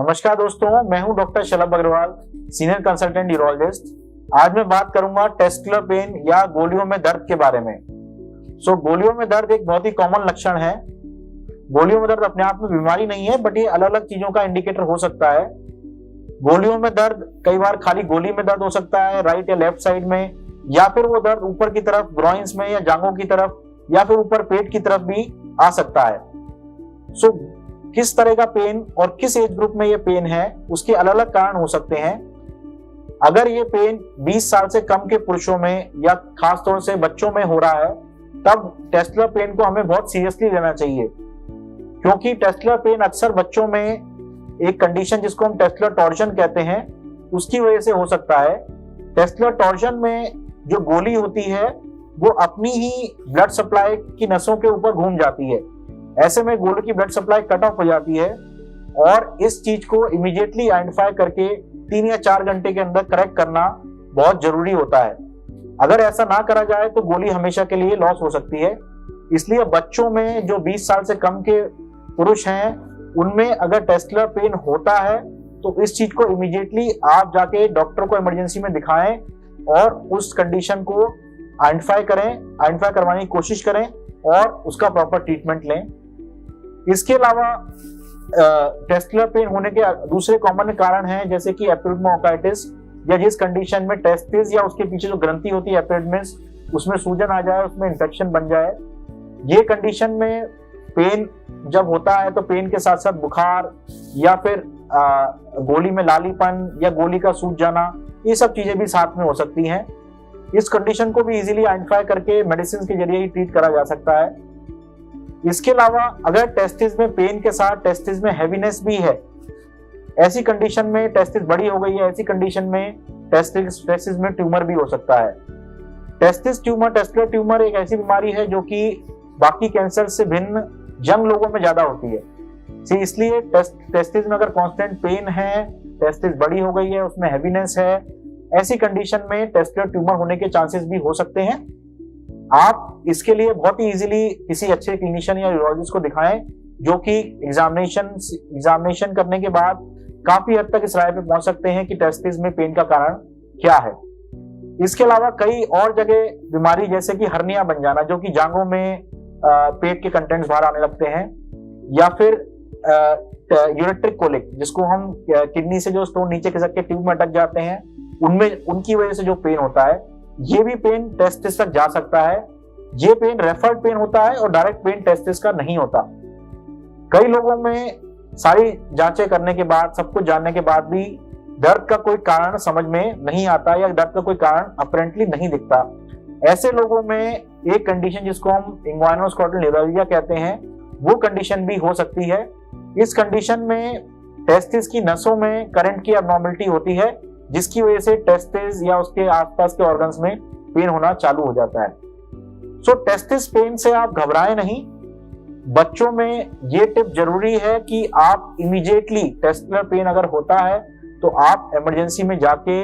नमस्कार दोस्तों, मैं हूं डॉक्टर शलभ अग्रवाल, सीनियर कंसल्टेंट न्यूरोलॉजिस्ट। आज मैं बात करूंगा टेस्टिकुलर पेन या गोलियों में दर्द के बारे में। गोलियों में दर्द एक बहुत ही कॉमन लक्षण है। गोलियों में दर्द अपने आप में बीमारी नहीं है, बट ये अलग अलग चीजों का इंडिकेटर हो सकता है। गोलियों में दर्द कई बार खाली गोली में दर्द हो सकता है, राइट या लेफ्ट साइड में, या फिर वो दर्द ऊपर की तरफ ग्रॉइंस में या जांघों की तरफ या फिर ऊपर पेट की तरफ भी आ सकता है। किस तरह का पेन और किस एज ग्रुप में ये पेन है, उसके अलग अलग कारण हो सकते हैं। अगर ये पेन 20 साल से कम के पुरुषों में या खास तौर से बच्चों में हो रहा है, तब टेस्टिकुलर पेन को हमें बहुत सीरियसली लेना चाहिए, क्योंकि टेस्टिकुलर पेन अक्सर बच्चों में एक कंडीशन जिसको हम टेस्टिकुलर टॉर्जन कहते हैं, उसकी वजह से हो सकता है। टेस्टिकुलर टॉर्जन में जो गोली होती है वो अपनी ही ब्लड सप्लाई की नसों के ऊपर घूम जाती है। ऐसे में गोली की ब्लड सप्लाई कट ऑफ हो जाती है और इस चीज को इमीडिएटली आइडेंटिफाई करके 3 या 4 घंटे के अंदर करेक्ट करना बहुत जरूरी होता है। अगर ऐसा ना करा जाए तो गोली हमेशा के लिए लॉस हो सकती है। इसलिए बच्चों में जो 20 साल से कम के पुरुष हैं, उनमें अगर टेस्टिकुलर पेन होता है तो इस चीज को इमीडिएटली आप जाके डॉक्टर को इमरजेंसी में दिखाएं और उस कंडीशन को आइडेंटिफाई करवाने की कोशिश करें और उसका प्रॉपर ट्रीटमेंट लें। इसके अलावा टेस्टिकुलर पेन होने के दूसरे कॉमन कारण हैं, जैसे कि एपिडिडमोकाइटिस, या जिस कंडीशन में टेस्टिस या उसके पीछे जो ग्रंथि होती है एपिडिडमिस, उसमें सूजन आ जाए, उसमें इंफेक्शन बन जाए। ये कंडीशन में पेन जब होता है तो पेन के साथ साथ बुखार या फिर गोली में लालीपन या गोली का सूज जाना, ये सब चीजें भी साथ में हो सकती हैं। इस कंडीशन को भी इजीली आइडेंटिफाई करके मेडिसिन के जरिए ही ट्रीट करा जा सकता है। इसके अलावा अगर टेस्टिस में पेन के साथ टेस्टिस में हैवीनेस भी है, ऐसी कंडीशन में टेस्टिस बड़ी हो गई है, ऐसी कंडीशन में टेस्टिस में ट्यूमर भी हो सकता है। टेस्टिकुलर ट्यूमर एक ऐसी बीमारी है जो कि बाकी कैंसर से भिन्न यंग लोगों में ज्यादा होती है। इसलिए टेस्टिस में अगर कांस्टेंट पेन है, टेस्टिस बड़ी हो गई है, उसमें हैवीनेस है, ऐसी कंडीशन में टेस्टिकुलर ट्यूमर होने के चांसेस भी हो सकते हैं। आप इसके लिए बहुत ही इजीली किसी अच्छे क्लिनिशियन या यूरोलॉजिस्ट को दिखाएं, जो कि एग्जामिनेशन करने के बाद काफी हद तक इस राय पे पहुंच सकते हैं कि टेस्टिस में पेन का कारण क्या है। इसके अलावा कई और जगह बीमारी, जैसे कि हर्निया बन जाना, जो कि जांघों में पेट के कंटेंट्स बाहर आने लगते हैं, या फिर यूरेट्रिक कोलिक, जिसको हम किडनी से जो स्टोन नीचे खिसक के ट्यूब में अटक जाते हैं, उनकी वजह से जो पेन होता है, ये भी पेन टेस्टिस तक जा सकता है। ये पेन रेफर्ड पेन होता है और डायरेक्ट पेन टेस्टिस का नहीं होता। कई लोगों में सारी जांचें करने के बाद, सब कुछ जानने के बाद भी दर्द का कोई कारण समझ में नहीं आता या दर्द का कोई कारण अपरेंटली नहीं दिखता। ऐसे लोगों में एक कंडीशन जिसको हम इंग्वाइनोस्क्रोटल न्यूरैल्जिया कहते हैं, वो कंडीशन भी हो सकती है। इस कंडीशन में टेस्टिस की नसों में करंट की अबनॉर्मलिटी होती है, जिसकी वजह से टेस्टिस या उसके आसपास के ऑर्गन्स में पेन होना चालू हो जाता है। टेस्टिस पेन से आप घबराएं नहीं। बच्चों में ये टिप जरूरी है कि आप इमीडिएटली टेस्टिकुलर पेन अगर होता है तो आप इमरजेंसी में जाके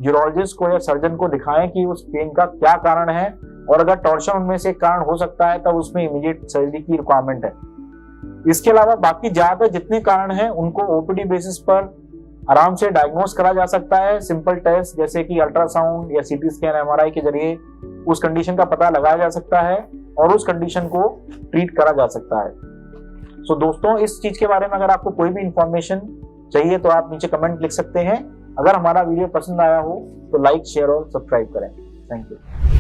यूरोलॉजिस्ट को या सर्जन को दिखाएं कि उस पेन का क्या कारण है, और अगर टॉर्शन उनमें से कारण हो सकता है तब उसमें इमीडिएट सर्जरी की रिक्वायरमेंट है। इसके अलावा बाकी ज्यादातर जितने कारण हैं उनको ओपीडी बेसिस पर आराम से डायग्नोस करा जा सकता है। सिंपल टेस्ट जैसे कि अल्ट्रासाउंड या सीटी स्कैन, एमआरआई के जरिए उस कंडीशन का पता लगाया जा सकता है और उस कंडीशन को ट्रीट करा जा सकता है। दोस्तों, इस चीज के बारे में अगर आपको कोई भी इंफॉर्मेशन चाहिए तो आप नीचे कमेंट लिख सकते हैं। अगर हमारा वीडियो पसंद आया हो तो लाइक, शेयर और सब्सक्राइब करें। Thank you.